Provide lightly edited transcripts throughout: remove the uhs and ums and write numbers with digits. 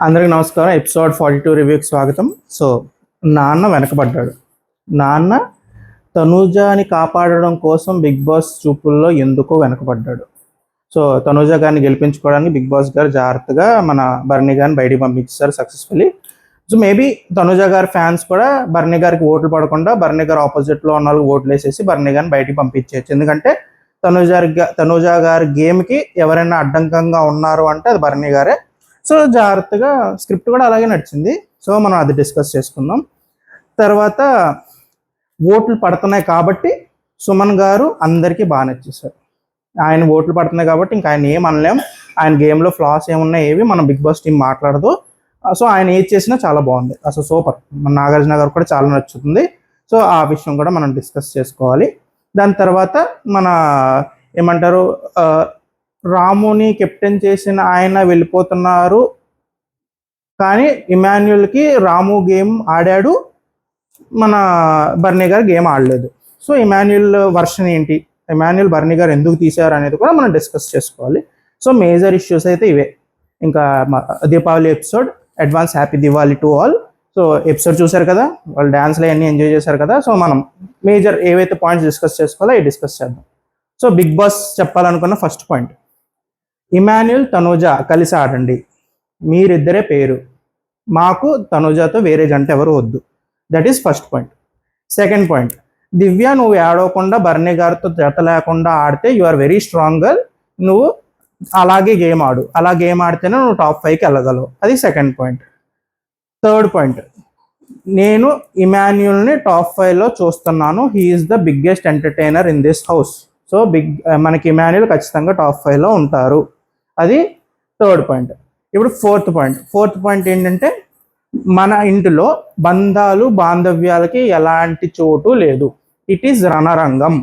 అందరికి నమస్కారం. ఎపిసోడ్ 42 రివ్యూకి స్వాగతం. సో నాన్న వెనకబడ్డాడు. నాన్న తనూజాని కాపాడడం కోసం బిగ్ బాస్ చూపుల్లో ఎందుకో వెనకబడ్డాడు. సో తనూజ గారిని గెలిపించుకోవడానికి బిగ్ బాస్ గారు జాగ్రత్తగా మన బర్నీ గారిని బయటికి పంపించారు సక్సెస్ఫుల్లీ. సో మేబీ తనూజ గారి ఫ్యాన్స్ కూడా బర్నీ గారికి ఓట్లు పడకుండా బర్నీ గారు ఆపోజిట్లో ఉన్న వాళ్ళకి ఓట్లు వేసేసి బర్నీ గారిని బయటికి పంపించేయచ్చు. ఎందుకంటే తనూజ గారి గేమ్కి ఎవరైనా అడ్డంకంగా ఉన్నారు అంటే అది బర్నీ గారే. సో జాగ్రత్తగా స్క్రిప్ట్ కూడా అలాగే నడిచింది. సో మనం అది డిస్కస్ చేసుకుందాం. తర్వాత ఓట్లు పడుతున్నాయి కాబట్టి సుమన్ గారు అందరికీ బాగా నచ్చేసారు. ఆయన ఓట్లు పడుతున్నాయి కాబట్టి ఇంకా ఆయన ఏం అనలేం. ఆయన గేమ్లో ఫ్లాస్ ఏమున్నాయి ఏవి మనం బిగ్ బాస్ టీం మాట్లాడదు. సో ఆయన ఏది చేసినా చాలా బాగుంది, అసలు సూపర్. మన నాగార్జున గారు కూడా చాలా నచ్చుతుంది. సో ఆ విషయం కూడా మనం డిస్కస్ చేసుకోవాలి. దాని తర్వాత మన ఏమంటారు, రాముని కెప్టెన్ చేసిన ఆయన వెళ్ళిపోతున్నారు, కానీ ఇమాన్యుయల్కి రాము గేమ్ ఆడాడు, మన బర్నీ గారు గేమ్ ఆడలేదు. సో ఇమాన్యుయల్ వర్షన్ ఏంటి, ఇమాన్యుయల్ బర్నీ గారు ఎందుకు తీశారు అనేది కూడా మనం డిస్కస్ చేసుకోవాలి. సో మేజర్ ఇష్యూస్ అయితే ఇవే. ఇంకా Deepavali episode, advance happy Diwali to all. So episode చూశారు కదా, వాళ్ళు డ్యాన్స్లు అన్నీ ఎంజాయ్ చేశారు కదా. సో మనం మేజర్ ఏవైతే పాయింట్స్ డిస్కస్ చేసుకోవాలో అవి డిస్కస్ చేద్దాం. సో బిగ్ బాస్ చెప్పాలనుకున్న ఫస్ట్ పాయింట్, ఇమాన్యుయల్ తనూజ కలిసి ఆడండి, మీరిద్దరే పేరు, మాకు తనూజతో వేరే జంట ఎవరు వద్దు. That is first point. Second point, Divya నువ్వు ఆడవకుండా బర్నీ గారితో జత లేకుండా ఆడితే you are very strong girl, నువ్వు అలాగే గేమ్ ఆడు, అలా గేమ్ ఆడితేనే నువ్వు టాప్ 5కి వెళ్ళగలవు. అది సెకండ్ పాయింట్. థర్డ్ పాయింట్, నేను ఇమాన్యుయల్ని టాప్ 5లో చూస్తున్నాను, he is the biggest entertainer in this house. So మనకి ఇమాన్యుయల్ ఖచ్చితంగా టాప్ 5లో ఉంటారు. అది థర్డ్ పాయింట్. ఇప్పుడు ఫోర్త్ పాయింట్ ఏంటంటే, మన ఇంటిలో బంధాలు బాంధవ్యాలకి ఎలాంటి చోటు లేదు. ఇట్ ఈజ్ రణరంగం,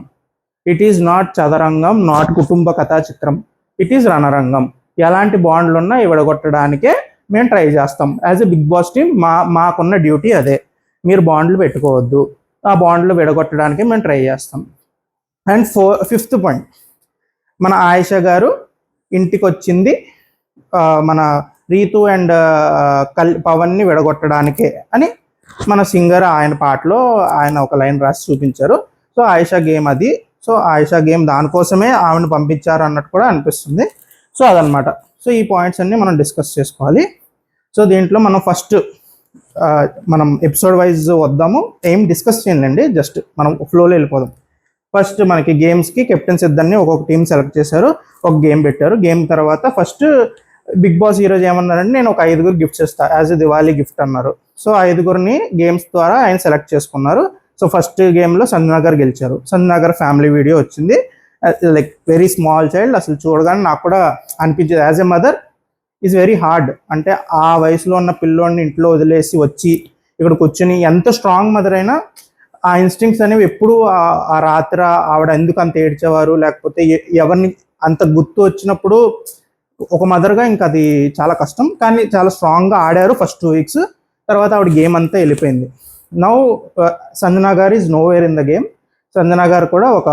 ఇట్ ఈజ్ నాట్ చదరంగం, నాట్ కుటుంబ కథా చిత్రం, ఇట్ ఈజ్ రణరంగం. ఎలాంటి బాండ్లు ఉన్నా విడగొట్టడానికే మేము ట్రై చేస్తాం. As a Big Boss team మాకున్న డ్యూటీ అదే. మీరు బాండ్లు పెట్టుకోవద్దు, ఆ బాండ్లు విడగొట్టడానికి మేము ట్రై చేస్తాం. అండ్ ఫిఫ్త్ పాయింట్, మన ఆయిషా గారు ఇంటికి వచ్చింది మన రీతు అండ్ పవన్ని విడగొట్టడానికే అని మన సింగర్ ఆయన పాటలో ఆయన ఒక లైన్ రాసి చూపించారు. సో ఆయిషా గేమ్ అది. సో ఆయిషా గేమ్ దానికోసమే ఆమెను పంపించారు అన్నట్టు కూడా అనిపిస్తుంది. సో అదనమాట. సో ఈ పాయింట్స్ అన్ని మనం డిస్కస్ చేసుకోవాలి. సో దీంట్లో మనం ఫస్ట్ మనం ఎపిసోడ్ వైజ్ వద్దాము, ఏం డిస్కస్ చేయండి, జస్ట్ మనం ఫ్లోలో వెళ్ళిపోదాం. ఫస్ట్ మనకి గేమ్స్కి కెప్టెన్స్ ఇద్దరిని ఒక్కొక్క టీం సెలెక్ట్ చేశారు, ఒక గేమ్ పెట్టారు. గేమ్ తర్వాత ఫస్ట్ బిగ్ బాస్ ఈరోజు ఏమన్నారంటే, నేను ఒక 5 గిఫ్ట్స్ ఇస్తాను యాజ్ ఎ దివాళీ గిఫ్ట్ అన్నారు. సో 5 గేమ్స్ ద్వారా ఆయన సెలెక్ట్ చేసుకున్నారు. సో ఫస్ట్ గేమ్లో సంజన గారు గెలిచారు. సంజన గారు ఫ్యామిలీ వీడియో వచ్చింది, లైక్ వెరీ స్మాల్ చైల్డ్. అసలు చూడగానే నాకు కూడా అనిపించేది, as a mother is very hard. అంటే ఆ వయసులో ఉన్న పిల్లోడిని ఇంట్లో వదిలేసి వచ్చి ఇక్కడ కూర్చొని, ఎంత స్ట్రాంగ్ మదర్ అయినా ఆ ఇన్స్టింక్ట్స్ అనేవి ఎప్పుడు ఆ రాత్రి ఆవిడ ఎందుకు అంత ఏడ్చేవారు, లేకపోతే ఎవరిని అంత గుర్తు వచ్చినప్పుడు ఒక మదర్గా ఇంకా అది చాలా కష్టం. కానీ చాలా స్ట్రాంగ్గా ఆడారు ఫస్ట్ 2 వీక్స్. తర్వాత ఆవిడ గేమ్ అంతా వెళ్ళిపోయింది. Now Sanjana garu is nowhere in the game. Sanjana గారు కూడా ఒక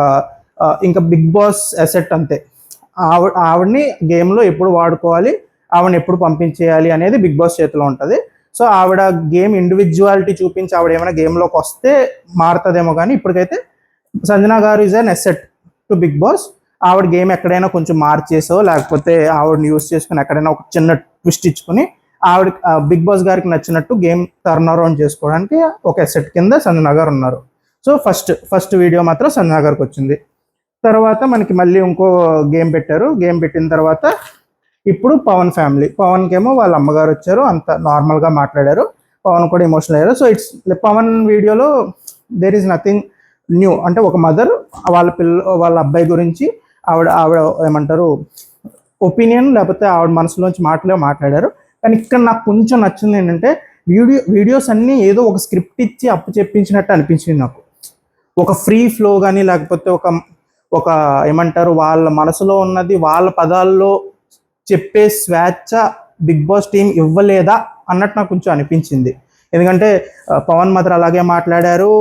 ఇంకా బిగ్ బాస్ అసెట్ అంతే. ఆవిడని గేమ్లో ఎప్పుడు వాడుకోవాలి, ఆవిడని ఎప్పుడు పంపించేయాలి అనేది బిగ్ బాస్ చేతిలో ఉంటుంది. సో ఆవిడ గేమ్ ఇండివిజువాలిటీ చూపించి ఆవిడ ఏమైనా గేమ్లోకి వస్తే మారుతుందేమో, కానీ ఇప్పటికైతే Sanjana garu is an asset to Big Boss. ఆవిడ గేమ్ ఎక్కడైనా కొంచెం మార్చేసో, లేకపోతే ఆవిడని యూస్ చేసుకుని ఎక్కడైనా ఒక చిన్న ట్విస్ట్ ఇచ్చుకుని ఆవిడ బిగ్ బాస్ గారికి నచ్చినట్టు గేమ్ టర్న్ అరౌండ్ చేసుకోవడానికి ఒక అసెట్ కింద సంజన గారు ఉన్నారు. సో ఫస్ట్ వీడియో మాత్రం సంజన గారికి వచ్చింది. తర్వాత మనకి మళ్ళీ ఇంకో గేమ్ పెట్టారు. గేమ్ పెట్టిన తర్వాత ఇప్పుడు పవన్ ఫ్యామిలీ, పవన్కి ఏమో వాళ్ళ అమ్మగారు వచ్చారు, అంత నార్మల్గా మాట్లాడారు. పవన్ కూడా ఎమోషనల్ అయ్యారు. సో ఇట్స్ పవన్ వీడియోలో దేర్ ఈజ్ నథింగ్ న్యూ. అంటే ఒక మదర్ వాళ్ళ అబ్బాయి గురించి ఆవిడ ఏమంటారు ఒపీనియన్, లేకపోతే ఆవిడ మనసులోంచి మాట్లాడారు. కానీ ఇక్కడ నాకు కొంచెం నచ్చింది ఏంటంటే, వీడియోస్ అన్నీ ఏదో ఒక స్క్రిప్ట్ ఇచ్చి అప్పు చెప్పించినట్టు అనిపించింది నాకు. ఒక ఫ్రీ ఫ్లో కానీ, లేకపోతే ఒక ఏమంటారు వాళ్ళ మనసులో ఉన్నది వాళ్ళ పదాల్లో చెప్పే స్వేచ్ఛ బిగ్ బాస్ టీం ఇవ్వలేదా అన్నట్టు నాకు కొంచెం అనిపించింది. ఎందుకంటే పవన్ మదర్ అలాగే మాట్లాడారు,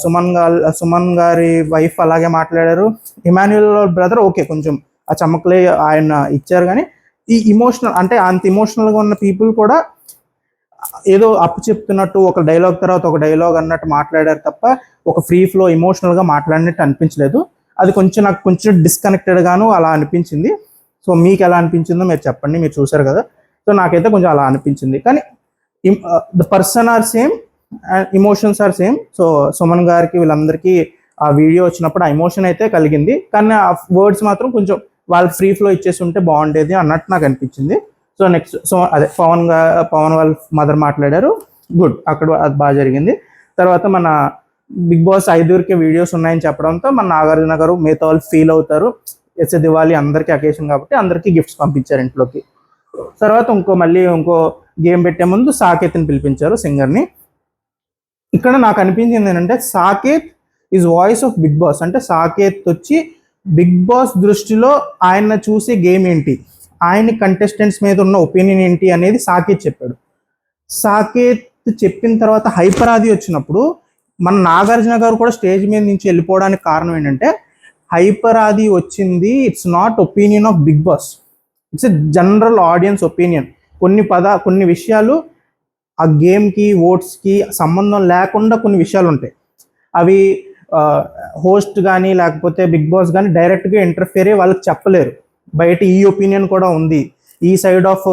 సుమన్ గారి వైఫ్ అలాగే మాట్లాడారు, ఇమాన్యుయల్ బ్రదర్ ఓకే కొంచెం ఆ చమకలే ఆయన ఇచ్చారు. కానీ ఈ ఇమోషనల్ అంటే అంత ఇమోషనల్గా ఉన్న పీపుల్ కూడా ఏదో అప్పు చెప్తున్నట్టు ఒక డైలాగ్ తర్వాత ఒక డైలాగ్ అన్నట్టు మాట్లాడారు తప్ప ఒక ఫ్రీ ఫ్లో ఎమోషనల్గా మాట్లాడినట్టు అనిపించలేదు. అది కొంచెం నాకు కొంచెం డిస్కనెక్టెడ్ గాను అలా అనిపించింది. సో మీకు ఎలా అనిపించిందో మీరు చెప్పండి, మీరు చూసారు కదా. సో నాకైతే కొంచెం అలా అనిపించింది. కానీ the person are same and emotions are same. So Suman గారికి వీళ్ళందరికీ ఆ వీడియో వచ్చినప్పుడు ఆ ఎమోషన్ అయితే కలిగింది, కానీ ఆ వర్డ్స్ మాత్రం కొంచెం వాళ్ళు ఫ్రీ ఫ్లో ఇచ్చేసి ఉంటే బాగుండేది అన్నట్టు నాకు అనిపించింది. సో నెక్స్ట్ అదే పవన్ వాళ్ళ మదర్ మాట్లాడారు, గుడ్, అక్కడ అది బాగా జరిగింది. తర్వాత మన బిగ్ బాస్ 5కి వీడియోస్ ఉన్నాయని చెప్పడంతో మన నాగార్జున గారు మిగతా వాళ్ళు ఫీల్ అవుతారు, ఎస్ దివాళీ అందరికీ అకేషన్ కాబట్టి అందరికీ గిఫ్ట్స్ పంపించారు ఇంట్లోకి. తర్వాత ఇంకో గేమ్ పెట్టే ముందు సాకేత్ని పిలిపించారు, సింగర్ని. ఇక్కడ నాకు అనిపించింది ఏంటంటే Saketh is voice of Big Boss. అంటే సాకేత్ వచ్చి బిగ్ బాస్ దృష్టిలో ఆయన చూసే గేమ్ ఏంటి, ఆయన కంటెస్టెంట్స్ మీద ఉన్న ఒపీనియన్ ఏంటి అనేది సాకేత్ చెప్పాడు. సాకేత్ చెప్పిన తర్వాత హైపర్ ఆది వచ్చినప్పుడు మన నాగార్జున గారు కూడా స్టేజ్ మీద నుంచి వెళ్ళిపోవడానికి కారణం ఏంటంటే హైపర్ ఆది వచ్చింది it's not opinion of Big Boss, it's a general audience opinion. కొన్ని విషయాలు ఆ గేమ్కి ఓట్స్కి సంబంధం లేకుండా కొన్ని విషయాలు ఉంటాయి, అవి హోస్ట్ కానీ లేకపోతే బిగ్ బాస్ కానీ డైరెక్ట్గా ఇంటర్ఫియర్ అయ్యి వాళ్ళకి చెప్పలేరు. బయట ఈ ఒపీనియన్ కూడా ఉంది, ఈ సైడ్ ఆఫ్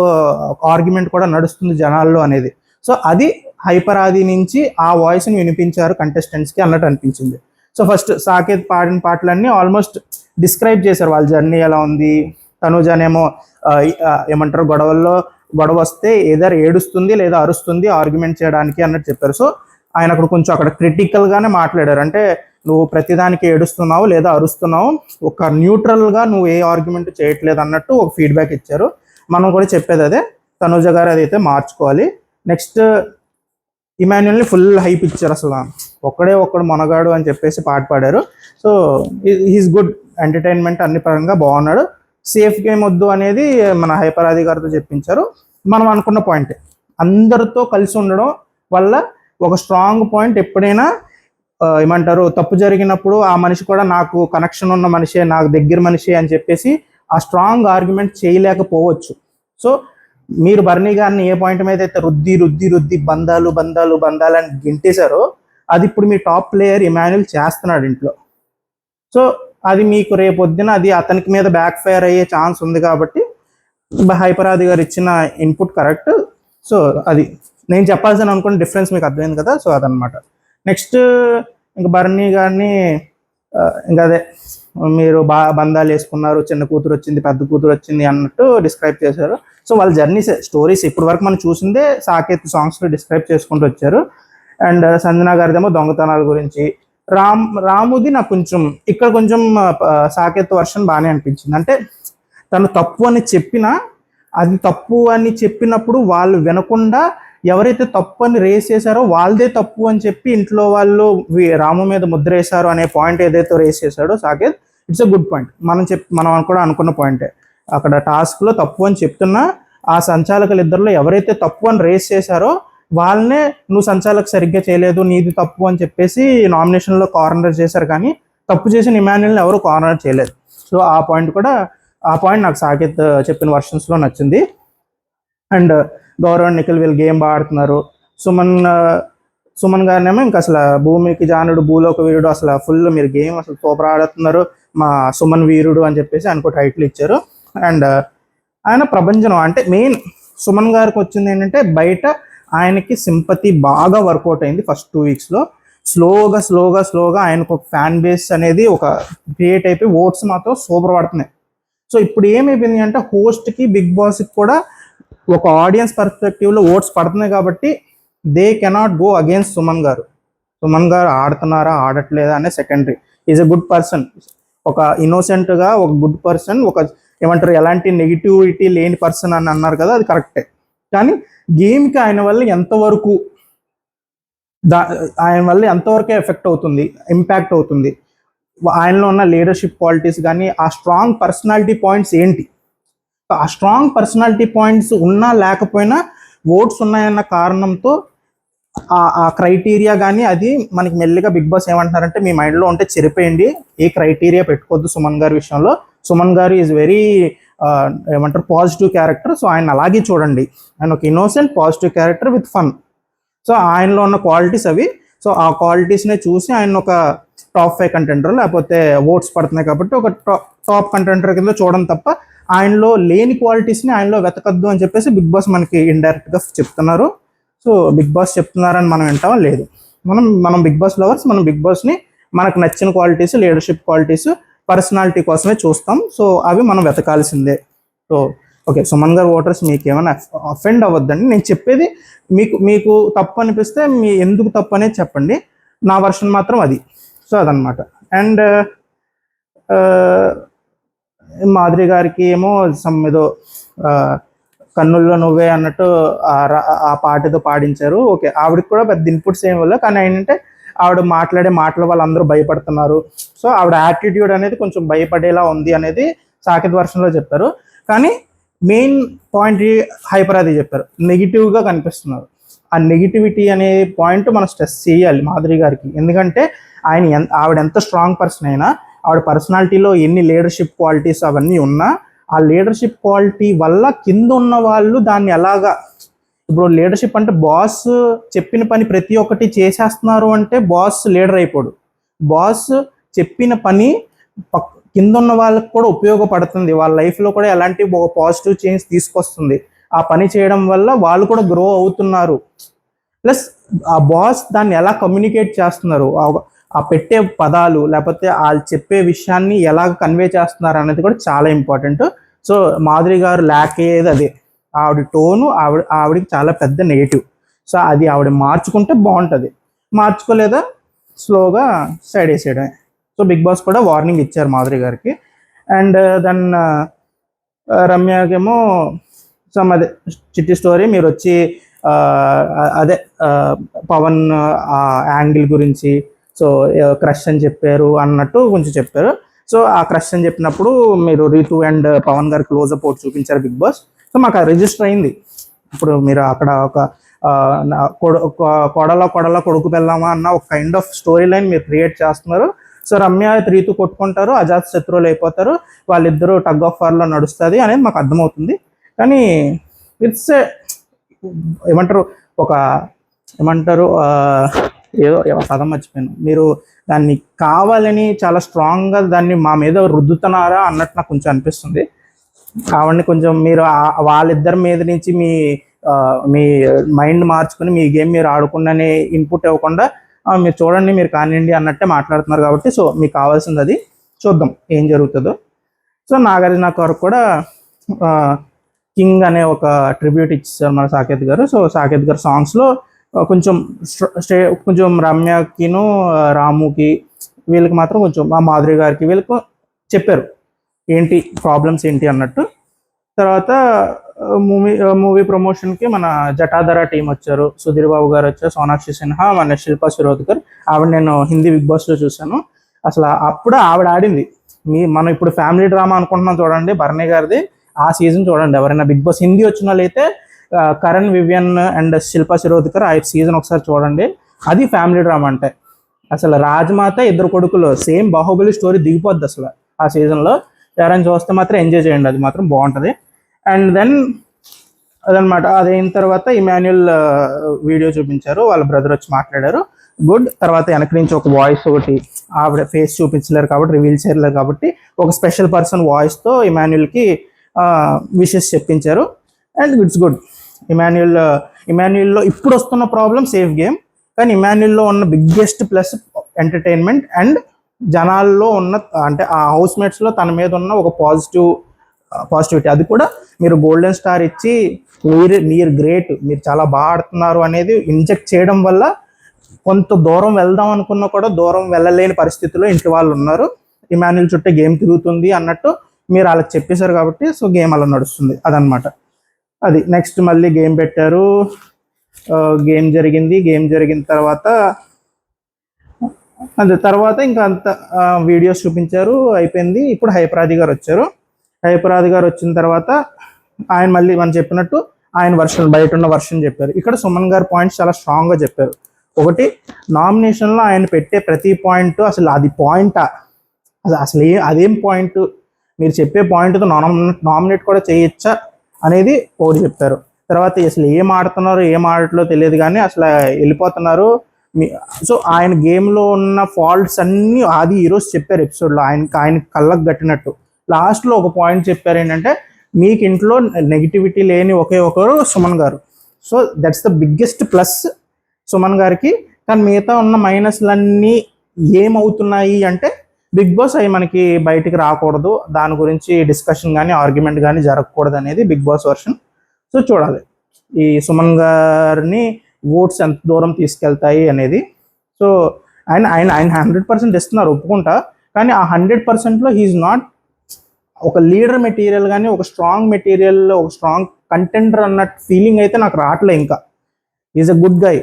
ఆర్గ్యుమెంట్ కూడా నడుస్తుంది జనాల్లో అనేది. సో అది హైపర్ ఆది నుంచి ఆ వాయిస్ని వినిపించారు కంటెస్టెంట్స్కి అన్నట్టు అనిపించింది. సో ఫస్ట్ సాకేత్ పాడిన పాటలన్నీ ఆల్మోస్ట్ డిస్క్రైబ్ చేశారు వాళ్ళ జర్నీ ఎలా ఉంది. తనుజానేమో ఏమంటారు గొడవ వస్తే ఏదర్ ఏడుస్తుంది లేదా అరుస్తుంది ఆర్గ్యుమెంట్ చేయడానికి అన్నట్టు చెప్పారు. సో ఆయన అక్కడ క్రిటికల్గానే మాట్లాడారు, అంటే నువ్వు ప్రతిదానికి ఏడుస్తున్నావు లేదా అరుస్తున్నావు, ఒక న్యూట్రల్గా నువ్వు ఏ ఆర్గ్యుమెంట్ చేయట్లేదు అన్నట్టు ఒక ఫీడ్బ్యాక్ ఇచ్చారు. మనం కూడా చెప్పేది అదే, తనుజ గారు అదైతే మార్చుకోవాలి. నెక్స్ట్ ఇమాన్యుల్ని ఫుల్ హైప్ ఇచ్చారు, అసలు ఒక్కడు మొనగాడు అని చెప్పేసి పాట పాడారు. సో హీస్ గుడ్, ఎంటర్టైన్మెంట్ అన్ని పరంగా బాగున్నాడు. సేఫ్ గేమ్ వద్దు అనేది మన హైపర్ ఆది గారితో చెప్పించారు. మనం అనుకున్న పాయింటే, అందరితో కలిసి ఉండడం వల్ల ఒక స్ట్రాంగ్ పాయింట్. ఎప్పుడైనా ఏమంటారు తప్పు జరిగినప్పుడు ఆ మనిషి కూడా నాకు కనెక్షన్ ఉన్న మనిషే, నాకు దగ్గర మనిషి అని చెప్పేసి ఆ స్ట్రాంగ్ ఆర్గ్యుమెంట్ చేయలేకపోవచ్చు. సో మీరు బర్నీ గారిని ఏ పాయింట్ మీద అయితే రుద్ది బంధాలు అని గింటేశారో అది ఇప్పుడు మీ టాప్ ప్లేయర్ ఇమాన్యుల్ చేస్తున్నాడు ఇంట్లో. సో అది మీకు రేపొద్దున అది అతనికి మీద బ్యాక్ ఫైర్ అయ్యే ఛాన్స్ ఉంది కాబట్టి హైపర్ ఆది గారు ఇచ్చిన ఇన్పుట్ కరెక్ట్. సో అది నేను చెప్పాల్సిన అనుకున్న డిఫరెన్స్ మీకు అర్థమైంది కదా. సో అదనమాట. నెక్స్ట్ ఇంకా బర్నీ గారిని ఇంకా అదే మీరు బంధాలు వేసుకున్నారు, చిన్న కూతురు వచ్చింది పెద్ద కూతురు వచ్చింది అన్నట్టు డిస్క్రైబ్ చేశారు. సో వాళ్ళ జర్నీస్ స్టోరీస్ ఇప్పటి వరకు మనం చూసిందే సాకేత్ సాంగ్స్లో డిస్క్రైబ్ చేసుకుంటూ వచ్చారు. అండ్ సంజనా గారిదేమో దొంగతనాల గురించి. రాముది నాకు కొంచెం సాకేత్ వర్షన్ బాగానే అనిపించింది. అంటే తను తప్పు అని చెప్పినా అది తప్పు అని చెప్పినప్పుడు వాళ్ళు వినకుండా ఎవరైతే తప్పు అని రేస్ చేశారో వాళ్ళదే తప్పు అని చెప్పి ఇంట్లో వాళ్ళు రాము మీద ముద్ర వేశారు అనే పాయింట్ ఏదైతే రేస్ చేశాడో Saketh, it's a good point. మనం కూడా అనుకున్న పాయింటే. అక్కడ టాస్క్లో తప్పు అని చెప్తున్నా ఆ సంచాలకులు ఇద్దరిలో ఎవరైతే తప్పు అని రేస్ చేశారో వాళ్ళనే నువ్వు సంచాలక సరిగ్గా చేయలేదు, నీది తప్పు అని చెప్పేసి నామినేషన్లో కార్నర్ చేశారు, కానీ తప్పు చేసిన ఇమాన్యుల్ని ఎవరు కార్నర్ చేయలేదు. సో ఆ పాయింట్ నాకు సాకేత్ చెప్పిన వర్షన్స్లో నచ్చింది. అండ్ గౌరవ్ నిఖిల్ వీళ్ళు గేమ్ బాగా ఆడుతున్నారు. సుమన్ గారినేమో ఇంకా అసలు భూమికి జానుడు భూలోక వీరుడు, అసలు ఫుల్ మీరు గేమ్ అసలు సూపర్ ఆడుతున్నారు, మా సుమన్ వీరుడు అని చెప్పేసి ఆయనకు టైటిల్ ఇచ్చారు. అండ్ ఆయన ప్రభంజనం, అంటే మెయిన్ సుమన్ గారికి వచ్చింది ఏంటంటే బయట ఆయనకి సింపతి బాగా వర్కౌట్ అయింది ఫస్ట్ 2 వీక్స్లో. స్లోగా ఆయనకు ఒక ఫ్యాన్ బేస్ అనేది ఒక క్రియేట్ అయిపోయి ఓట్స్ మాత్రం సూపర్ పడుతున్నాయి. సో ఇప్పుడు ఏమైపోయింది అంటే హోస్ట్కి బిగ్ బాస్కి కూడా ఒక ఆడియన్స్ పర్స్పెక్టివ్లో ఓట్స్ పడుతున్నాయి కాబట్టి they cannot go against Suman గారు ఆడుతున్నారా ఆడట్లేదా అనే secondary. Is a good person, ఒక ఇన్నోసెంట్గా ఒక గుడ్ పర్సన్, ఒక ఏమంటారు ఎలాంటి నెగిటివిటీ లేని పర్సన్ అని అన్నారు కదా, అది కరెక్టే. కానీ గేమ్కి ఆయన వల్ల ఎంతవరకే ఎఫెక్ట్ అవుతుంది, ఇంపాక్ట్ అవుతుంది, ఆయనలో ఉన్న లీడర్షిప్ క్వాలిటీస్ కానీ ఆ స్ట్రాంగ్ పర్సనాలిటీ పాయింట్స్ ఏంటి, ఆ స్ట్రాంగ్ పర్సనాలిటీ పాయింట్స్ ఉన్నా లేకపోయినా ఓట్స్ ఉన్నాయన్న కారణంతో ఆ క్రైటీరియా కానీ అది మనకి మెల్లిగా బిగ్ బాస్ ఏమంటున్నారంటే మీ మైండ్లో ఉంటే చెరిపేయండి, ఏ క్రైటీరియా పెట్టుకోవద్దు సుమన్ గారి విషయంలో. సుమన్ గారు ఈజ్ వెరీ ఏమంటారు పాజిటివ్ క్యారెక్టర్. సో ఆయన అలాగే చూడండి, ఆయన ఒక innocent positive character with fun. So ఆయనలో ఉన్న క్వాలిటీస్ అవి. సో ఆ క్వాలిటీస్నే చూసి ఆయన ఒక టాప్ 5 కంటెంటర్, లేకపోతే ఓట్స్ పడుతున్నాయి కాబట్టి ఒక టాప్ కంటెంటర్ కింద చూడడం తప్ప ఆయనలో లేని క్వాలిటీస్ని ఆయనలో వెతకద్దు అని చెప్పేసి బిగ్ బాస్ మనకి ఇండైరెక్ట్గా చెప్తున్నారు. సో బిగ్ బాస్ చెప్తున్నారని మనం వింటామా? లేదు. మనం బిగ్ బాస్ లవర్స్, మనం బిగ్ బాస్ని మనకు నచ్చిన క్వాలిటీస్, లీడర్షిప్ క్వాలిటీస్, పర్సనాలిటీ కోసమే చూస్తాం. సో అవి మనం వెతకాల్సిందే. సో ఓకే, సుమన్ గారు ఓటర్స్ మీకు ఏమైనా అఫెండ్ అవ్వద్దండి. నేను చెప్పేది మీకు తప్పు అనిపిస్తే ఎందుకు తప్పు అనేది చెప్పండి. నా వర్షన్ మాత్రం అది. సో అదనమాట. అండ్ మాధురి గారికి ఏమో ఏదో కన్నుల్లో నువ్వే అన్నట్టు ఆ పాట ఏదో పాడించారు. ఓకే, ఆవిడకి కూడా పెద్ద ఇన్పుట్స్ ఏమి ఇవ్వలేదు. కానీ ఏంటంటే ఆవిడ మాట్లాడే మాటల వాళ్ళందరూ భయపడుతున్నారు. సో ఆవిడ యాటిట్యూడ్ అనేది కొంచెం భయపడేలా ఉంది అనేది సాకేత్ వర్షన్లో చెప్పారు. కానీ మెయిన్ పాయింట్ హైపర్ అది చెప్పారు, నెగిటివ్గా కనిపిస్తున్నారు. ఆ నెగిటివిటీ అనే పాయింట్ మనం స్ట్రెస్ చేయాలి మాధురి గారికి. ఎందుకంటే ఆవిడ ఎంత స్ట్రాంగ్ పర్సన్ అయినా, ఆవిడ పర్సనాలిటీలో ఎన్ని లీడర్షిప్ క్వాలిటీస్ అవన్నీ ఉన్నా, ఆ లీడర్షిప్ క్వాలిటీ వల్ల కింద ఉన్న వాళ్ళు దాన్ని ఎలాగా, ఇప్పుడు లీడర్షిప్ అంటే బాస్ చెప్పిన పని ప్రతి ఒక్కటి చేసేస్తున్నారు అంటే బాస్ లీడర్ అయిపోడు. బాస్ చెప్పిన పని కింద ఉన్న వాళ్ళకి కూడా ఉపయోగపడుతుంది, వాళ్ళ లైఫ్లో కూడా ఎలాంటి పాజిటివ్ చేంజ్ తీసుకొస్తుంది. ఆ పని చేయడం వల్ల వాళ్ళు కూడా గ్రో అవుతున్నారు. ప్లస్ ఆ బాస్ దాన్ని ఎలా కమ్యూనికేట్ చేస్తున్నారు, ఆ పెట్టే పదాలు లేకపోతే వాళ్ళు చెప్పే విషయాన్ని ఎలా కన్వే చేస్తున్నారు అనేది కూడా చాలా ఇంపార్టెంట్. సో మాధురి గారు ల్యాక్ అయ్యేది అదే. ఆవిడ టోను ఆవిడకి చాలా పెద్ద నెగిటివ్. సో అది ఆవిడ మార్చుకుంటే బాగుంటుంది. మార్చుకోలేదా స్లోగా సైడ్ వేసేయడమే. సో బిగ్ బాస్ కూడా వార్నింగ్ ఇచ్చారు మాధురి గారికి. అండ్ దెన్ రమ్యకేమో అదే చిట్టి స్టోరీ, మీరు వచ్చి అదే పవన్ యాంగిల్ గురించి సో క్రష్ అని చెప్పారు అన్నట్టు కొంచెం చెప్పారు. సో ఆ క్రష్ అని చెప్పినప్పుడు మీరు రీతు అండ్ పవన్ గారి క్లోజప్ అవుట్ చూపించారు బిగ్ బాస్. సో మాకు రిజిస్టర్ అయింది. ఇప్పుడు మీరు అక్కడ ఒక కొడల కొడుకు పెళ్ళామా అన్న ఒక కైండ్ ఆఫ్ స్టోరీ లైన్ మీరు క్రియేట్ చేస్తున్నారు. సో రమ్య రీతు కొట్టుకుంటారు, అజాత్ శత్రువులు అయిపోతారు, వాళ్ళిద్దరూ టగ్ ఆఫ్ వార్లో నడుస్తుంది అనేది మాకు అర్థమవుతుంది. కానీ ఇట్స్ ఏమంటారు ఏదో పదం మర్చిపోయాను. మీరు దాన్ని కావాలని చాలా స్ట్రాంగ్గా దాన్ని మా మీద రుద్దుతున్నారా అన్నట్టు నాకు కొంచెం అనిపిస్తుంది. కావాలని కొంచెం మీరు వాళ్ళిద్దరి మీద నుంచి మీ మైండ్ మార్చుకుని మీ గేమ్ మీరు ఆడుకుండానే ఇన్పుట్ ఇవ్వకుండా మీరు చూడండి, మీరు కానివ్వండి అన్నట్టే మాట్లాడుతున్నారు. కాబట్టి సో మీకు కావాల్సింది అది. చూద్దాం ఏం జరుగుతుందో. సో నాగార్జున వరకు కూడా కింగ్ అనే ఒక ట్రిబ్యూట్ ఇచ్చారు మన సాకేత్ గారు. సో సాకేత్ గారు సాంగ్స్లో కొంచెం రమ్యకిను రాముకి వీళ్ళకి మాత్రం కొంచెం మా మాధురి గారికి వీళ్ళకి చెప్పారు ఏంటి ప్రాబ్లమ్స్ ఏంటి అన్నట్టు. తర్వాత మూవీ ప్రమోషన్కి మన జటాధర టీం వచ్చారు, సుధీర్ బాబు గారు వచ్చారు, సోనాక్షి సిన్హా, మన శిల్పా శిరోద్కర్. ఆవిడ నేను హిందీ బిగ్ బాస్లో చూశాను. అసలు అప్పుడు ఆవిడ ఆడింది. మనం ఇప్పుడు ఫ్యామిలీ డ్రామా అనుకుంటున్నాం చూడండి, భరణి గారిది ఆ సీజన్ చూడండి. ఎవరైనా బిగ్ బాస్ హిందీ వచ్చిన వాళ్ళు అయితే కరణ్ వివియన్ అండ్ శిల్పా శిరోద్కర్ ఆ సీజన్ ఒకసారి చూడండి. అది ఫ్యామిలీ డ్రామా అంటే. అసలు రాజమాత ఇద్దరు కొడుకులు సేమ్ బాహుబలి స్టోరీ దిగిపోద్ది అసలు ఆ సీజన్లో. ఎవరైనా చూస్తే మాత్రం ఎంజాయ్ చేయండి, అది మాత్రం బాగుంటుంది. అండ్ దెన్ అదనమాట. అదైన తర్వాత ఇమాన్యుల్ వీడియో చూపించారు, వాళ్ళ బ్రదర్ వచ్చి మాట్లాడారు, గుడ్. తర్వాత వెనక నుంచి ఒక వాయిస్ ఒకటి, ఆవిడ ఫేస్ చూపించలేరు కాబట్టి రివీల్ చేయలేరు కాబట్టి ఒక స్పెషల్ పర్సన్ వాయిస్తో ఇమాన్యుల్కి విషెస్ చెప్పించారు. And it's good. ఇమాన్యుల్లో ఇప్పుడు వస్తున్న ప్రాబ్లం సేఫ్ గేమ్, కానీ ఇమాన్యుల్లో ఉన్న బిగ్గెస్ట్ ప్లస్ ఎంటర్టైన్మెంట్ అండ్ జనాల్లో ఉన్న అంటే ఆ హౌస్ మేట్స్లో తన మీద ఉన్న ఒక పాజిటివిటీ. అది కూడా మీరు గోల్డెన్ స్టార్ ఇచ్చి మీరు గ్రేట్, మీరు చాలా బాగా ఆడుతున్నారు అనేది ఇంజెక్ట్ చేయడం వల్ల కొంత దూరం వెళ్దాం అనుకున్నా కూడా దూరం వెళ్ళలేని పరిస్థితిలో ఇంటి వాళ్ళు ఉన్నారు. ఇమాన్యుల్ చుట్టే గేమ్ తిరుగుతుంది అన్నట్టు మీరు వాళ్ళకి చెప్పేశారు కాబట్టి సో గేమ్ అలా నడుస్తుంది. అదనమాట. అది నెక్స్ట్ మళ్ళీ గేమ్ పెట్టారు, గేమ్ జరిగింది. గేమ్ జరిగిన తర్వాత ఇంకా అంత వీడియోస్ చూపించారు, అయిపోయింది. ఇప్పుడు హైపరాది గారు వచ్చారు. హైపరాది గారు వచ్చిన తర్వాత ఆయన మళ్ళీ మనం చెప్పినట్టు ఆయన వర్షన్, బయట ఉన్న వర్షన్ చెప్పారు. ఇక్కడ సుమన్ గారు పాయింట్స్ చాలా స్ట్రాంగ్గా చెప్పారు. ఒకటి, నామినేషన్లో ఆయన పెట్టే ప్రతి పాయింట్ అసలు అది పాయింటా, అదేం పాయింట్, మీరు చెప్పే పాయింట్తో నామినేట్ కూడా చేయొచ్చా అనేది ఒకటి చెప్పారు. తర్వాత అసలు ఏం ఆడుతున్నారో ఏం ఆడట్లో తెలియదు కానీ అసలు వెళ్ళిపోతున్నారు. సో ఆయన గేమ్లో ఉన్న ఫాల్ట్స్ అన్నీ ఆది ఈరోజు చెప్పారు ఎపిసోడ్లో, ఆయన కళ్ళకు కట్టినట్టు. లాస్ట్లో ఒక పాయింట్ చెప్పారు ఏంటంటే, మీకు ఇంట్లో నెగిటివిటీ లేని ఒకే ఒకరు సుమన్ గారు. So that's the biggest plus Suman గారికి. కానీ మిగతా ఉన్న మైనస్లన్నీ ఏమవుతున్నాయి అంటే, బిగ్ బాస్ అవి మనకి బయటికి రాకూడదు, దాని గురించి డిస్కషన్ కానీ ఆర్గ్యుమెంట్ కానీ జరగకూడదు అనేది బిగ్ బాస్ వర్షన్. సో చూడాలి ఈ సుమన్ గారిని ఓట్స్ ఎంత దూరం తీసుకెళ్తాయి అనేది. సో ఆయన ఆయన ఆయన 100% ఇస్తున్నారు, ఒప్పుకుంటా. కానీ ఆ 100%లో హీఈస్ నాట్ ఒక లీడర్ మెటీరియల్ కానీ ఒక స్ట్రాంగ్ మెటీరియల్, ఒక స్ట్రాంగ్ కంటెండర్ అన్నట్టు ఫీలింగ్ అయితే నాకు రావట్లే. ఇంకా is a good guy,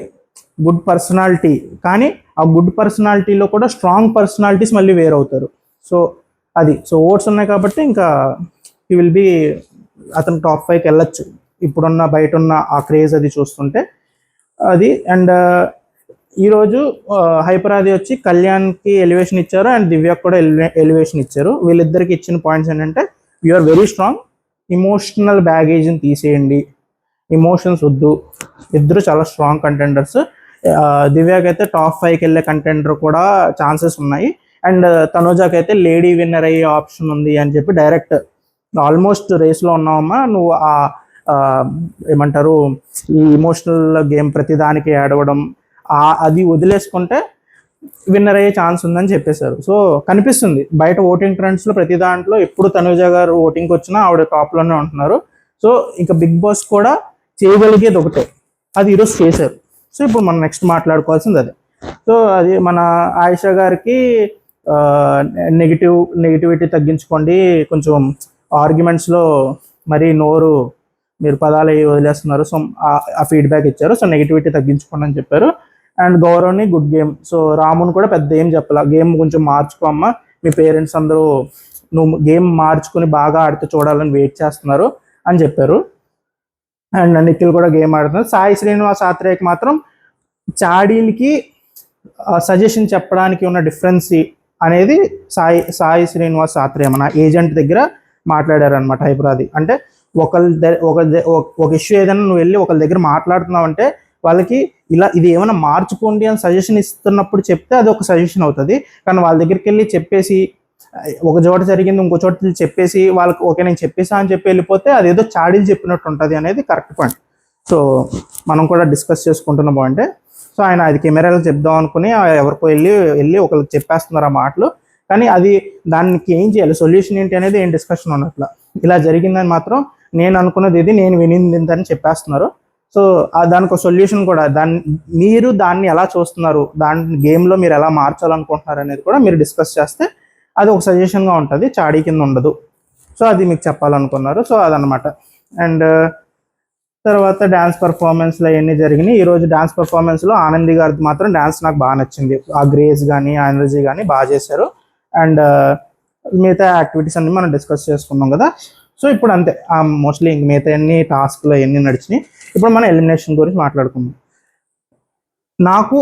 good personality. కానీ ఆ గుడ్ పర్సనాలిటీలో కూడా స్ట్రాంగ్ పర్సనాలిటీస్ మళ్ళీ వేరవుతారు. సో అది ఓట్స్ ఉన్నాయి కాబట్టి ఇంకా హీ విల్ బి, అతను టాప్ 5కి వెళ్ళొచ్చు ఇప్పుడున్న బయట ఉన్న ఆ క్రేజ్ అది చూస్తుంటే అది. అండ్ ఈరోజు హైపరాది వచ్చి కళ్యాణ్కి ఎలివేషన్ ఇచ్చారు అండ్ దివ్యకు కూడా ఎలివేషన్ ఇచ్చారు. వీళ్ళిద్దరికి ఇచ్చిన పాయింట్స్ ఏంటంటే, you are very strong, emotional బ్యాగేజ్ని తీసేయండి, ఎమోషన్స్ వద్దు, ఇద్దరు చాలా స్ట్రాంగ్ కంటెండర్స్. దివ్యాకి అయితే టాప్ 5కి వెళ్ళే కంటెండర్ కూడా ఛాన్సెస్ ఉన్నాయి. అండ్ తనుజాకి అయితే లేడీ విన్నర్ అయ్యే ఆప్షన్ ఉంది అని చెప్పి డైరెక్ట్ ఆల్మోస్ట్ రేస్లో ఉన్నావమ్మా నువ్వు, ఏమంటారు ఈ ఇమోషనల్ గేమ్ ప్రతిదానికి ఏడవడం అది వదిలేసుకుంటే విన్నర్ అయ్యే ఛాన్స్ ఉందని చెప్పేశారు. సో కనిపిస్తుంది బయట ఓటింగ్ ట్రెండ్స్లో ప్రతి దాంట్లో ఎప్పుడు తనుజ గారు ఓటింగ్కి వచ్చినా ఆవిడ టాప్లోనే ఉంటున్నారు. సో ఇంకా బిగ్ బాస్ కూడా చేయగలిగేది ఒకటే, అది ఈరోజు చేశారు. సో ఇప్పుడు మనం నెక్స్ట్ మాట్లాడుకోవాల్సింది అదే. సో అది మన ఆయిషా గారికి నెగిటివిటీ తగ్గించుకోండి, కొంచెం ఆర్గ్యుమెంట్స్లో మరీ నోరు మీరు పదాలు వదిలేస్తున్నారు. సో ఆ ఫీడ్బ్యాక్ ఇచ్చారు. సో నెగిటివిటీ తగ్గించుకోండి అని చెప్పారు. అండ్ గౌరవ్ని గుడ్ గేమ్. సో రాముని కూడా పెద్ద ఏం చెప్పాల, గేమ్ కొంచెం మార్చుకోమ్మా, మీ పేరెంట్స్ అందరూ నువ్వు గేమ్ మార్చుకుని బాగా ఆడితే చూడాలని వెయిట్ చేస్తున్నారు అని చెప్పారు. అండ్ నిఖిల్ కూడా గేమ్ ఆడుతున్నారు. సాయి శ్రీనివాస్ ఆత్రేయకి మాత్రం చాడీలకి సజెషన్ చెప్పడానికి ఉన్న డిఫరెన్స్ అనేది సాయి శ్రీనివాస్ ఆత్రేయ మన ఏజెంట్ దగ్గర మాట్లాడారనమాట హైపరాది. అంటే ఒక ఇష్యూ ఏదైనా నువ్వు వెళ్ళి ఒకరి దగ్గర మాట్లాడుతున్నావు అంటే వాళ్ళకి ఇలా ఇది ఏమైనా మార్చుకోండి అని సజెషన్ ఇస్తున్నప్పుడు చెప్తే అది ఒక సజెషన్ అవుతుంది. కానీ వాళ్ళ దగ్గరికి వెళ్ళి చెప్పేసి ఒక చోట జరిగింది ఇంకో చోట చెప్పేసి వాళ్ళకి ఓకే నేను చెప్పేసా అని చెప్పి వెళ్ళిపోతే అదేదో చాడీలు చెప్పినట్టు ఉంటుంది అనేది కరెక్ట్ పాయింట్. సో మనం కూడా డిస్కస్ చేసుకుంటున్న పాయింటే. సో ఆయన అది కెమెరాలో చెప్దాం అనుకుని ఎవరికో వెళ్ళి ఒకరికి చెప్పేస్తున్నారు ఆ మాటలు. కానీ అది దానికి ఏం చేయాలి, సొల్యూషన్ ఏంటి అనేది ఏం డిస్కషన్ ఉన్నట్ల. ఇలా జరిగిందని మాత్రం నేను అనుకున్నది ఇది, నేను వినింది అని చెప్పేస్తున్నారు. సో దానికి ఒక సొల్యూషన్ కూడా, మీరు దాన్ని ఎలా చూస్తున్నారు, దాని గేమ్లో మీరు ఎలా మార్చాలనుకుంటున్నారు అనేది కూడా మీరు డిస్కస్ చేస్తే అది ఒక సజెషన్గా ఉంటుంది, చాడీ కింద ఉండదు. సో అది మీకు చెప్పాలనుకున్నారు. సో అదనమాట. అండ్ తర్వాత డ్యాన్స్ పర్ఫార్మెన్స్లో అవన్నీ జరిగినాయి. ఈరోజు డ్యాన్స్ పర్ఫార్మెన్స్లో ఆనంది గారికి మాత్రం డ్యాన్స్ నాకు బాగా నచ్చింది. ఆ గ్రేస్ కానీ ఆ ఎనర్జీ కానీ బాగా చేశారు. అండ్ మిగతా యాక్టివిటీస్ అన్ని మనం డిస్కస్ చేసుకున్నాం కదా. సో ఇప్పుడు అంతే, మోస్ట్లీ ఇంక మిగతా అన్ని టాస్క్లు అవన్నీ నడిచినాయి. ఇప్పుడు మనం ఎలిమినేషన్ గురించి మాట్లాడుకుందాం. నాకు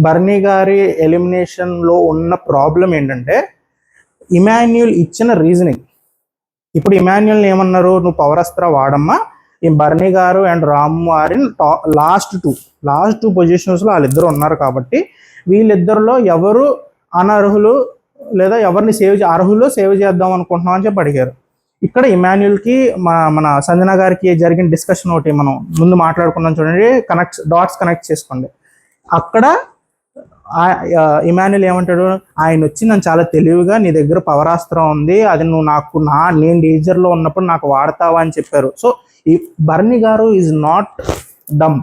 బర్నీ గారి ఎలిమినేషన్లో ఉన్న ప్రాబ్లం ఏంటంటే, ఇమాన్యుల్ ఇచ్చిన రీజనింగ్. ఇప్పుడు ఇమాన్యుల్ని ఏమన్నారు, నువ్వు పవర్ అస్త్ర వాడమ్మా, ఈ బర్నీ గారు అండ్ రామ్ వారిని లాస్ట్ టూ పొజిషన్స్లో వాళ్ళిద్దరు ఉన్నారు కాబట్టి వీళ్ళిద్దరిలో ఎవరు అనర్హులు లేదా ఎవరిని అర్హులు సేవ్ చేద్దాం అనుకుంటున్నాం అని చెప్పి అడిగారు. ఇక్కడ ఇమాన్యుల్కి మన సంజన గారికి జరిగిన డిస్కషన్ ఒకటి మనం ముందు మాట్లాడుకున్నాం చూడండి, డాట్స్ కనెక్ట్ చేసుకోండి. అక్కడ ఇమాన్యుల్ ఏమంటాడు, ఆయన వచ్చి నన్ను చాలా తెలివిగా నీ దగ్గర పవరాస్త్రం ఉంది, అది నువ్వు నేను డేంజర్లో ఉన్నప్పుడు నాకు వాడతావా అని చెప్పారు. సో ఈ బర్నీ గారు ఈజ్ నాట్ డమ్.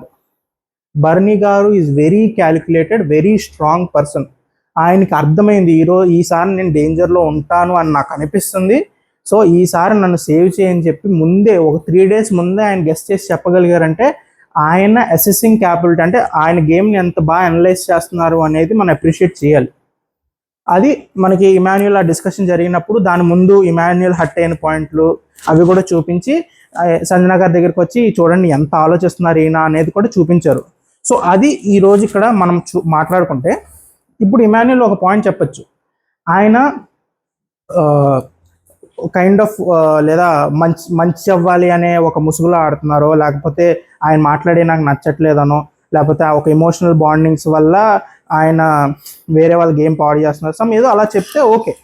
బర్నీ గారు is very calculated, very strong person. ఆయనకి అర్థమైంది ఈసారి నేను డేంజర్లో ఉంటాను అని నాకు అనిపిస్తుంది. సో ఈసారి నన్ను సేవ్ చేయని చెప్పి ముందే ఒక 3 days ముందే ఆయన గెస్ట్ చేసి చెప్పగలిగారంటే ఆయన అసెసింగ్ క్యాపబిలిటీ, అంటే ఆయన గేమ్ని ఎంత బాగా అనలైజ్ చేస్తున్నారు అనేది మనం అప్రిషియేట్ చేయాలి. అది మనకి ఇమాన్యుల్ ఆ డిస్కషన్ జరిగినప్పుడు దాని ముందు ఇమాన్యుల్ హట్ అయిన పాయింట్లు అవి కూడా చూపించి సంజన గారి దగ్గరికి వచ్చి చూడండి ఎంత ఆలోచిస్తున్నారు ఈయన అనేది కూడా చూపించారు. సో అది ఈరోజు ఇక్కడ మనం మాట్లాడుకుంటే ఇప్పుడు ఇమాన్యుల్ ఒక పాయింట్ చెప్పచ్చు. ఆయన కైండ్ ఆఫ్ లేదా మంచి మంచి అవ్వాలి అనే ఒక ముసుగులో ఆడుతున్నారో, లేకపోతే ఆయన మాట్లాడే నాకు నచ్చట్లేదనో, లేకపోతే ఒక ఎమోషనల్ బాండింగ్స్ వల్ల ఆయన వేరే వాళ్ళ గేమ్ పాడు చేస్తున్నారు సమ్ ఏదో అలా చెప్తే ఓకే,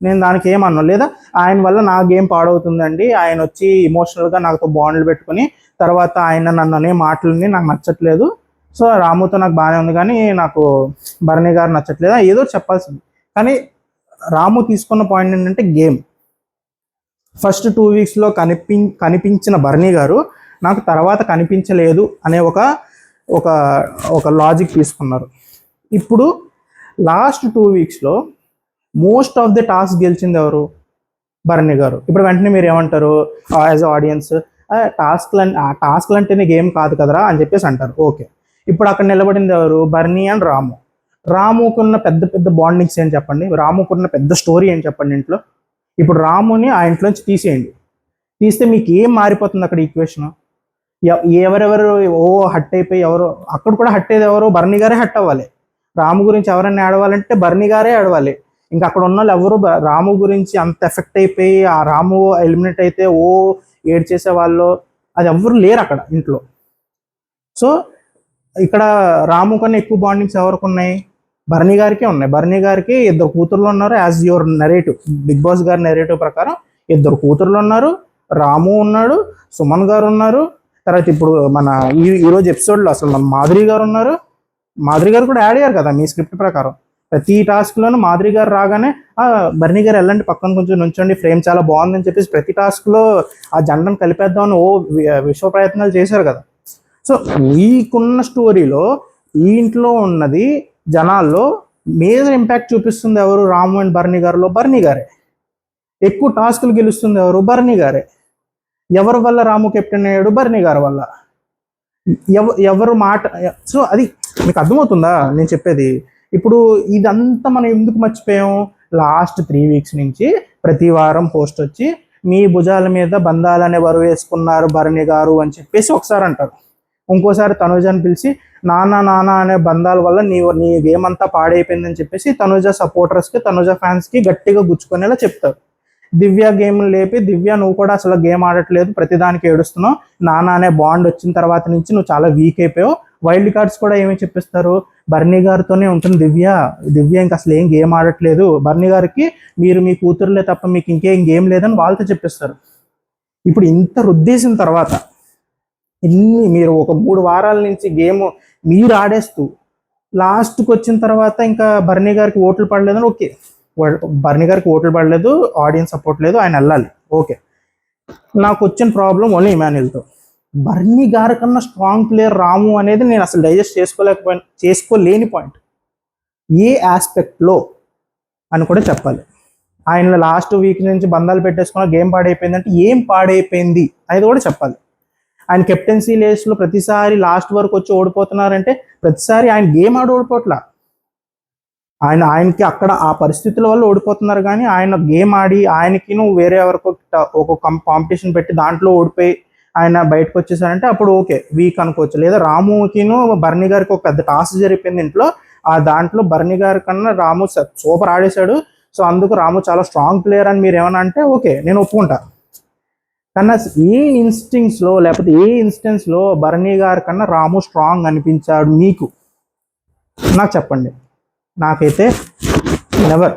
నేను దానికి ఏమన్నా. లేదా ఆయన వల్ల నా గేమ్ పాడవుతుందండి, ఆయన వచ్చి ఇమోషనల్గా నాతో బాండ్లు పెట్టుకుని తర్వాత ఆయన నన్ను అనే మాటలని నాకు నచ్చట్లేదు, సో రాముతో నాకు బాగానే ఉంది కానీ నాకు భరణి గారు నచ్చట్లేదు ఏదో చెప్పాల్సింది. కానీ రాము తీసుకున్న పాయింట్ ఏంటంటే గేమ్. ఫస్ట్ 2 వీక్స్లో కనిపించిన భరణి గారు నాకు తర్వాత కనిపించలేదు అనే ఒక ఒక ఒక లాజిక్ తీసుకున్నారు. ఇప్పుడు లాస్ట్ 2 వీక్స్లో మోస్ట్ ఆఫ్ ది టాస్క్ గెలిచింది ఎవరు? భరణి గారు. ఇప్పుడు వెంటనే మీరు ఏమంటారు యాజ్ ఆడియన్స్, టాస్క్లు అంటేనే గేమ్ కాదు కదరా అని చెప్పేసి అంటారు. ఓకే, ఇప్పుడు అక్కడ నిలబడింది ఎవరు? భరణి అండ్ రాము. రాముకున్న పెద్ద పెద్ద బాండింగ్స్ ఏం చెప్పండి, రాముకున్న పెద్ద స్టోరీ ఏం చెప్పండి ఇంట్లో. ఇప్పుడు రాముని ఆ ఇంట్లోంచి తీసేయండి, తీస్తే మీకు ఏం మారిపోతుంది అక్కడ ఈక్వేషన్? ఎవరెవరు హట్ అయిపోయి ఎవరు అక్కడ కూడా హట్ అయ్యేది ఎవరు? భరణి గారే హట్ అవ్వాలి. రాము గురించి ఎవరైనా ఏడవాలంటే భరణి గారే ఏడవాలి. ఇంకా అక్కడ ఉన్న వాళ్ళు ఎవరు రాము గురించి అంత ఎఫెక్ట్ అయిపోయి ఆ రాము ఎలిమినేట్ అయితే ఏడ్ చేసే వాళ్ళు అది ఎవరు లేరు అక్కడ ఇంట్లో. సో ఇక్కడ రాము కన్నా ఎక్కువ బాండింగ్స్ ఎవరికి ఉన్నాయి? భరణి గారికే ఉన్నాయి. భరణి గారికి 2 కూతుర్లు ఉన్నారు. As your narrative, Big Boss గారి నెరేటివ్ ప్రకారం 2 కూతుర్లు ఉన్నారు, రాము ఉన్నాడు, సుమన్ గారు ఉన్నారు, తర్వాత ఇప్పుడు మన ఈరోజు ఎపిసోడ్లో అసలు మన మాధురి గారు ఉన్నారు. మాధురి గారు కూడా యాడ్ అయ్యారు కదా మీ స్క్రిప్ట్ ప్రకారం. ప్రతి టాస్క్లోనూ మాధురి గారు రాగానే భరణి గారు వెళ్ళండి పక్కన కొంచెం నుంచోండి, ఫ్రేమ్ చాలా బాగుందని చెప్పేసి ప్రతి టాస్క్లో ఆ జెండను కలిపేద్దామని విశ్వ ప్రయత్నాలు చేశారు కదా. సో మీకున్న స్టోరీలో ఈ ఇంట్లో ఉన్నది జనాల్లో మేజర్ ఇంపాక్ట్ చూపిస్తుంది ఎవరు? రాము అండ్ భరణి గారిలో భరణి గారే. ఎక్కువ టాస్కులు గెలుస్తుంది ఎవరు? భరణి గారే. ఎవరి వల్ల రాము కెప్టెన్ అయ్యాడు? భరణి గారి వల్ల. ఎవరు మాట. సో అది మీకు అర్థమవుతుందా నేను చెప్పేది? ఇప్పుడు ఇదంతా మనం ఎందుకు మర్చిపోయాం? లాస్ట్ 3 వీక్స్ నుంచి ప్రతి వారం పోస్ట్ వచ్చి మీ భుజాల మీద బంధాలనే బరువు వేసుకున్నారు భరణి గారు అని చెప్పేసి ఒకసారి అంటారు, ఇంకోసారి తనుజాని పిలిచి నాన్న అనే బంధాల వల్ల నీ గేమ్ అంతా పాడైపోయిందని చెప్పేసి తనుజ సపోర్టర్స్కి తనుజ ఫ్యాన్స్కి గట్టిగా గుచ్చుకునేలా చెప్తారు. దివ్య గేమ్ లేపి దివ్య నువ్వు కూడా అసలు గేమ్ ఆడట్లేదు, ప్రతిదానికి ఏడుస్తున్నావు, నాన్న అనే బాండ్ వచ్చిన తర్వాత నుంచి నువ్వు చాలా వీక్ అయిపోయావు. వైల్డ్ కార్డ్స్ కూడా ఏమి చెప్పిస్తారు? భరణి గారితోనే ఉంటుంది దివ్య ఇంకా అసలు ఏం గేమ్ ఆడట్లేదు, భరణి గారికి మీరు మీ కూతురులే తప్ప మీకు ఇంకేం గేమ్ లేదని వాళ్ళతో చెప్పిస్తారు. ఇప్పుడు ఇంత రుద్దేసిన తర్వాత మీరు ఒక 3 వారాల నుంచి గేమ్ మీరు ఆడేస్తూ లాస్ట్కి వచ్చిన తర్వాత ఇంకా భరణి గారికి ఓట్లు పడలేదని ఓకే, భరణి గారికి ఓట్లు పడలేదు, ఆడియన్స్ సపోర్ట్ లేదు, ఆయన వెళ్ళాలి ఓకే. నాకు వచ్చిన ప్రాబ్లం ఓన్లీ ఇమాన్యుల్తో. భరణి గారి కన్నా స్ట్రాంగ్ ప్లేయర్ రాము అనేది నేను అసలు డైజెస్ట్ చేసుకోలేని పాయింట్ ఏ ఆస్పెక్ట్లో అని కూడా చెప్పాలి. ఆయన లాస్ట్ వీక్ నుంచి బంధాలు పెట్టేసుకున్న గేమ్ పాడైపోయింది అంటే ఏం పాడైపోయింది అనేది కూడా చెప్పాలి. ఆయన కెప్టెన్సీ రేస్లో ప్రతిసారి లాస్ట్ వరకు వచ్చి ఓడిపోతున్నారంటే ప్రతిసారి ఆయన గేమ్ ఆడి ఓడిపోట్లా, ఆయనకి అక్కడ ఆ పరిస్థితుల వల్ల ఓడిపోతున్నారు. కానీ ఆయన గేమ్ ఆడి ఆయనకి వేరే ఎవరికో ఒక కాంపిటీషన్ పెట్టి దాంట్లో ఓడిపోయి ఆయన బయటకు వచ్చేసారంటే అప్పుడు ఓకే వీక్ అనుకోవచ్చు. లేదా రాముకిను భరణి గారికి ఒక పెద్ద టాస్క్ జరిగిపోయింది ఇంట్లో, ఆ దాంట్లో భరణి గారి కన్నా రాము సూపర్ ఆడేశాడు, సో అందుకు రాము చాలా స్ట్రాంగ్ ప్లేయర్ అని మీరు ఏమన్నా అంటే ఓకే నేను ఒప్పుకుంటా. కన్నా ఏ ఇన్స్టింగ్స్లో లేకపోతే ఏ ఇన్స్టెన్స్లో భరణి గారి కన్నా రాము స్ట్రాంగ్ అనిపించాడు మీకు నాకు చెప్పండి. నాకైతే never.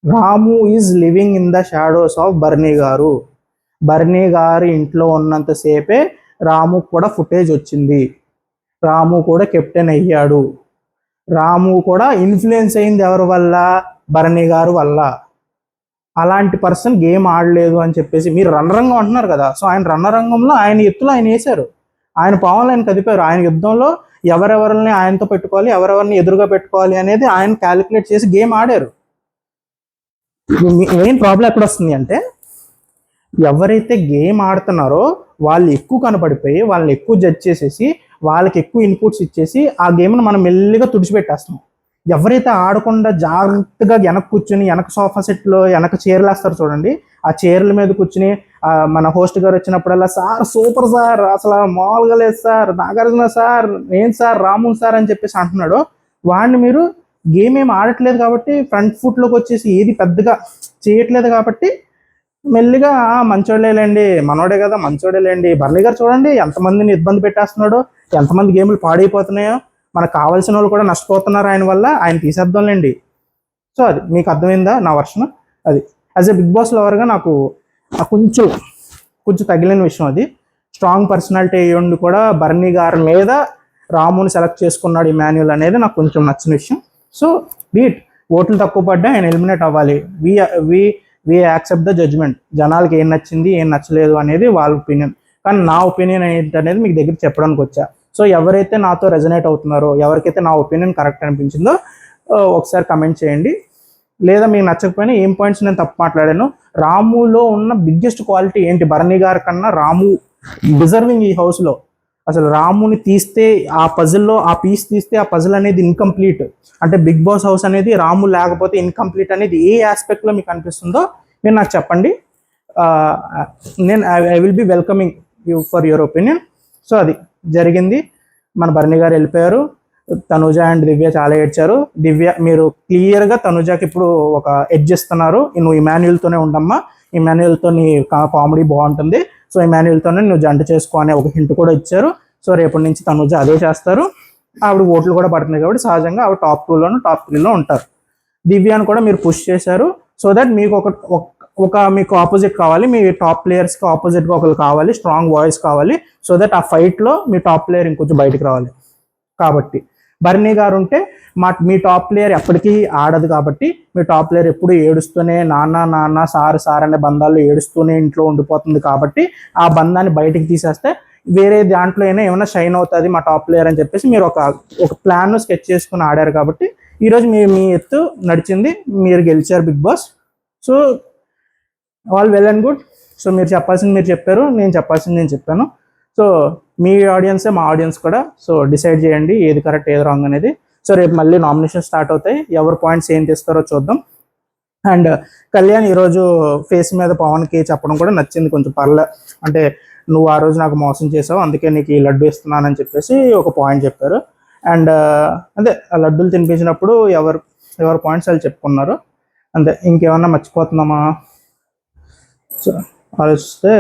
Ramu is living in the shadows of Bharani garu. Bharani గారి ఇంట్లో ఉన్నంతసేపే రాము కూడా ఫుటేజ్ వచ్చింది, రాము కూడా కెప్టెన్ అయ్యాడు, రాము కూడా ఇన్ఫ్లుయెన్స్ అయింది ఎవరి వల్ల? భరణి గారు వల్ల. అలాంటి పర్సన్ గేమ్ ఆడలేదు అని చెప్పేసి మీరు రణరంగం అంటున్నారు కదా, సో ఆయన రణరంగంలో ఆయన ఎత్తులో ఆయన వేశారు, ఆయన పావులు ఆయన కదిపారు. ఆయన యుద్ధంలో ఎవరెవరిని ఆయనతో పెట్టుకోవాలి, ఎవరెవరిని ఎదురుగా పెట్టుకోవాలి అనేది ఆయన క్యాలిక్యులేట్ చేసి గేమ్ ఆడారు. మెయిన్ ప్రాబ్లం ఎక్కడ వస్తుంది అంటే ఎవరైతే గేమ్ ఆడుతున్నారో వాళ్ళు ఎక్కువ కనపడిపోయి వాళ్ళని ఎక్కువ జడ్జ్ చేసేసి వాళ్ళకి ఎక్కువ ఇన్పుట్స్ ఇచ్చేసి ఆ గేమ్ను మనం మెల్లిగా తుడిచిపెట్టేస్తాం. ఎవరైతే ఆడకుండా జాగ్రత్తగా వెనక కూర్చుని వెనక సోఫా సెట్లో వెనక చైర్లు వేస్తారు చూడండి, ఆ చైర్ల మీద కూర్చుని మన హోస్ట్ గారు వచ్చినప్పుడల్లా సార్ సూపర్ సార్ అసలు మామూలుగా లేదు సార్, నాగార్జున సార్, నేను సార్, రాము సార్ అని చెప్పేసి అంటున్నాడు, వాడిని మీరు గేమ్ ఏం ఆడట్లేదు కాబట్టి ఫ్రంట్ ఫుట్లోకి వచ్చేసి ఏది పెద్దగా చేయట్లేదు కాబట్టి మెల్లిగా మంచోడేలేండి, మనోడే కదా మంచోడేలేండి. బర్నీ గారు చూడండి ఎంతమందిని ఇబ్బంది పెట్టేస్తున్నాడో, ఎంతమంది గేములు పాడైపోతున్నాయో, మనకు కావాల్సిన వాళ్ళు కూడా నష్టపోతున్నారు ఆయన వల్ల, ఆయన తీసేద్దాంలేండి. సో అది మీకు అర్థమైందా నా వర్షన్? అది యాజ్ ఎ బిగ్ బాస్ లవర్గా నాకు కొంచెం కొంచెం తగిలిన విషయం అది. స్ట్రాంగ్ పర్సనాలిటీ అయ్యండి కూడా బర్నీ గారి మీద రాముని సెలెక్ట్ చేసుకున్నాడు ఇమాన్యుల్ అనేది నాకు కొంచెం నచ్చిన విషయం. సో బీట్ ఓట్లు తక్కువ పడ్డా ఆయన ఎలిమినేట్ అవ్వాలి. వి వి వి యాక్సెప్ట్ ద జడ్జ్మెంట్. జనాలకి ఏం నచ్చింది ఏం నచ్చలేదు అనేది వాళ్ళ ఒపీనియన్, కానీ నా ఒపీనియన్ ఏంటనేది మీకు దగ్గర చెప్పడానికి వచ్చా. సో ఎవరైతే నాతో రెజనేట్ అవుతున్నారో, ఎవరికైతే నా ఒపీనియన్ కరెక్ట్ అనిపించిందో ఒకసారి కమెంట్ చేయండి. లేదా మీకు నచ్చకపోయినా ఏం పాయింట్స్ నేను తప్పు మాట్లాడాను, రాములో ఉన్న బిగ్గెస్ట్ క్వాలిటీ ఏంటి, బర్నీ గారి కన్నా రాము డిజర్వింగ్ ఈ హౌస్లో. అసలు రాముని తీస్తే ఆ పజిల్లో ఆ పీస్ తీస్తే ఆ పజిల్ అనేది ఇన్కంప్లీట్. అంటే బిగ్ బాస్ హౌస్ అనేది రాము లేకపోతే ఇన్కంప్లీట్ అనేది ఏ ఆస్పెక్ట్లో మీకు అనిపిస్తుందో మీరు నాకు చెప్పండి. నేను I will be welcoming you for your opinion. So అది జరిగింది. మన బర్నీ గారు వెళ్ళిపోయారు. తనుజ అండ్ దివ్య చాలా ఏడ్చారు. దివ్య మీరు క్లియర్గా తనుజాకి ఇప్పుడు ఒక ఎడ్జ్ ఇస్తున్నారు, నువ్వు ఇమాన్యుల్తోనే ఉండమ్మా, ఇమాన్యుల్తో నీ కామెడీ బాగుంటుంది, సో ఇమాన్యుల్తోనే నువ్వు జంట చేసుకో అనే ఒక హింట్ కూడా ఇచ్చారు. సో రేపటి నుంచి తనుజ అదే చేస్తారు. ఆవిడ ఓట్లు కూడా పడుతున్నాయి కాబట్టి సహజంగా ఆవిడ టాప్ 2లోను టాప్ 3లో ఉంటారు. దివ్యాను కూడా మీరు పుష్ చేశారు సో దట్ మీకు ఒక మీకు ఆపోజిట్ కావాలి, మీ టాప్ ప్లేయర్స్కి ఆపోజిట్గా ఒకరు కావాలి, స్ట్రాంగ్ వాయిస్ కావాలి. సో దట్ ఆ ఫైట్లో మీ టాప్ ప్లేయర్ ఇంకొంచెం బయటకు రావాలి. కాబట్టి బర్నీ గారు ఉంటే మీ టాప్ ప్లేయర్ ఎప్పటికీ ఆడదు కాబట్టి మీ టాప్ ప్లేయర్ ఎప్పుడు ఏడుస్తూనే నాన్న నాన్న సార్ అనే బంధాల్లో ఏడుస్తూనే ఇంట్లో ఉండిపోతుంది. కాబట్టి ఆ బంధాన్ని బయటికి తీసేస్తే వేరే దాంట్లో అయినా ఏమైనా షైన్ అవుతుంది మా టాప్ ప్లేయర్ అని చెప్పేసి మీరు ఒక ప్లాన్ స్కెచ్ చేసుకుని ఆడారు. కాబట్టి ఈరోజు మీ ఎత్తు నడిచింది, మీరు గెలిచారు Big Boss. So all well and good. So మీరు చెప్పాల్సింది మీరు చెప్పారు, నేను చెప్పాల్సింది నేను చెప్పాను. సో మీ ఆడియన్సే మా ఆడియన్స్ కూడా. సో డిసైడ్ చేయండి ఏది కరెక్ట్ ఏది రాంగ్ అనేది. సో రేపు మళ్ళీ నామినేషన్ స్టార్ట్ అవుతాయి, ఎవరు పాయింట్స్ ఏం తీస్తారో చూద్దాం. అండ్ కళ్యాణ్ ఈరోజు ఫేస్ మీద పవన్కి చెప్పడం కూడా నచ్చింది, కొంచెం పర్లే. అంటే నువ్వు ఆ రోజు నాకు మోసం చేసావు అందుకే నీకు ఈ లడ్డు ఇస్తున్నానని చెప్పేసి ఒక పాయింట్ చెప్పారు. అండ్ అదే ఆ లడ్డూలు తినిపించినప్పుడు ఎవరు పాయింట్స్ వాళ్ళు చెప్పుకున్నారు అంతే. ఇంకేమన్నా మర్చిపోతున్నామా? సో ఆలోచిస్తే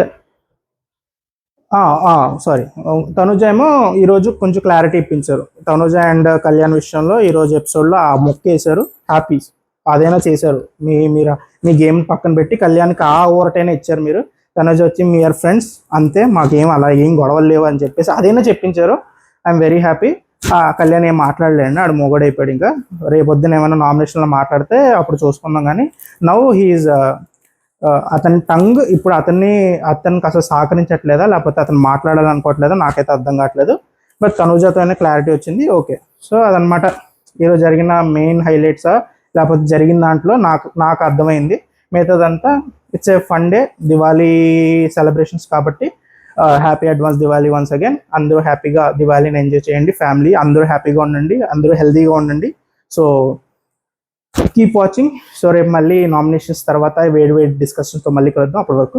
సారీ, తనుజ ఏమో ఈరోజు కొంచెం క్లారిటీ ఇప్పించారు. తనుజ అండ్ కళ్యాణ్ విషయంలో ఈరోజు ఎపిసోడ్లో ఆ మొక్క వేశారు, హ్యాపీ అదైనా చేశారు. మీ గేమ్ పక్కన పెట్టి కళ్యాణ్కి ఆ ఓవరటైనా ఇచ్చారు మీరు. తనుజ వచ్చి మీఆర్ ఫ్రెండ్స్ అంతే, మాకేం అలా ఏం గొడవలు లేవు అని చెప్పేసి అదైనా చెప్పించారు. I'm very happy. కళ్యాణ్ ఏం మాట్లాడలేండి, ఆడు మొగడైపోయాడు. ఇంకా రేపొద్దున ఏమైనా నామినేషన్లో మాట్లాడితే అప్పుడు చూసుకుందాం. కానీ నౌ హీఈస్ అతని టంగ్ ఇప్పుడు అతనికి అసలు సహకరించట్లేదా లేకపోతే అతను మాట్లాడాలనుకోవట్లేదా నాకైతే అర్థం కావట్లేదు. బట్ తనుజాతోనే క్లారిటీ వచ్చింది. ఓకే, సో అదనమాట ఈరోజు జరిగిన మెయిన్ హైలైట్సా లేకపోతే జరిగిన దాంట్లో నాకు అర్థమైంది. మిగతాదంతా it's a fun day, Diwali celebrations కాబట్టి happy advance Diwali once again. అందరూ హ్యాపీగా దివాళీని ఎంజాయ్ చేయండి, ఫ్యామిలీ అందరూ హ్యాపీగా ఉండండి, అందరూ హెల్తీగా ఉండండి. So keep watching. సో రేపు మళ్ళీ నామినేషన్స్ తర్వాత వేడి డిస్కషన్తో మళ్ళీ కలుద్దాం. అప్పటి వరకు